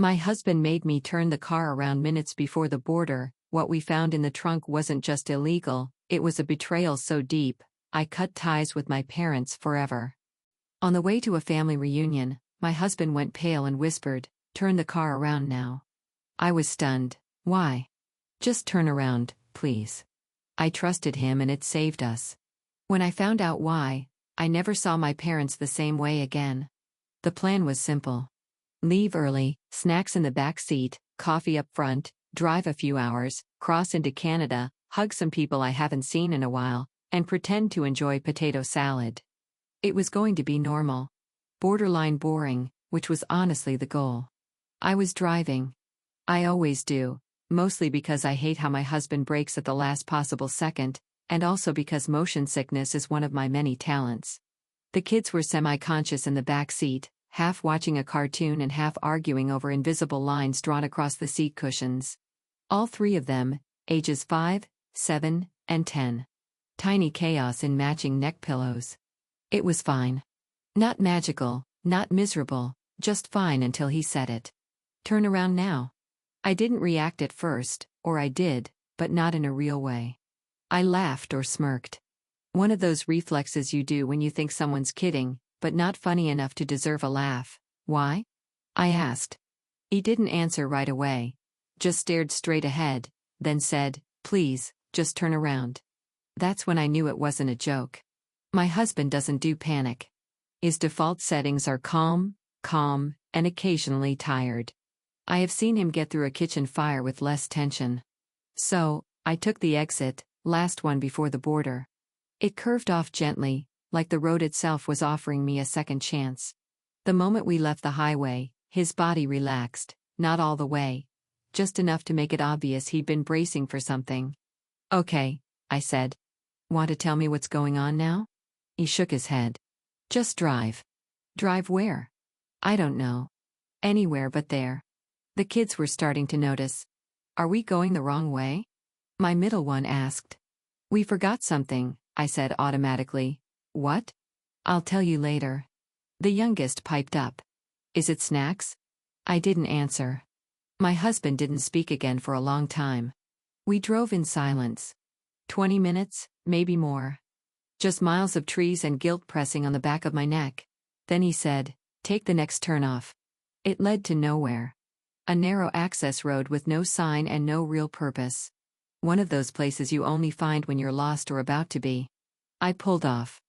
My husband made me turn the car around minutes before the border. What we found in the trunk wasn't just illegal, it was a betrayal so deep, I cut ties with my parents forever. On the way to a family reunion, my husband went pale and whispered, "Turn the car around now." I was stunned. Why? "Just turn around, please." I trusted him and it saved us. When I found out why, I never saw my parents the same way again. The plan was simple. Leave early, snacks in the back seat, coffee up front, drive a few hours, cross into Canada, hug some people I haven't seen in a while, and pretend to enjoy potato salad. It was going to be normal. Borderline boring, which was honestly the goal. I was driving. I always do, mostly because I hate how my husband brakes at the last possible second, and also because motion sickness is one of my many talents. The kids were semi-conscious in the back seat, half watching a cartoon and half arguing over invisible lines drawn across the seat cushions. All three of them, ages 5, 7, and 10. Tiny chaos in matching neck pillows. It was fine. Not magical, not miserable, just fine until he said it. "Turn around now." I didn't react at first, or I did, but not in a real way. I laughed or smirked. One of those reflexes you do when you think someone's kidding, but not funny enough to deserve a laugh. "Why?" I asked. He didn't answer right away. Just stared straight ahead, then said, "Please, just turn around." That's when I knew it wasn't a joke. My husband doesn't do panic. His default settings are calm, and occasionally tired. I have seen him get through a kitchen fire with less tension. So, I took the exit, last one before the border. It curved off gently, like the road itself was offering me a second chance. The moment we left the highway, his body relaxed, not all the way. Just enough to make it obvious he'd been bracing for something. "Okay," I said. "Want to tell me what's going on now?" He shook his head. "Just drive." "Drive where?" "I don't know. Anywhere but there." The kids were starting to notice. "Are we going the wrong way?" My middle one asked. "We forgot something," I said automatically. "What?" "I'll tell you later." The youngest piped up. "Is it snacks?" I didn't answer. My husband didn't speak again for a long time. We drove in silence. 20 minutes, maybe more. Just miles of trees and guilt pressing on the back of my neck. Then he said, "Take the next turn off." It led to nowhere. A narrow access road with no sign and no real purpose. One of those places you only find when you're lost or about to be. I pulled off.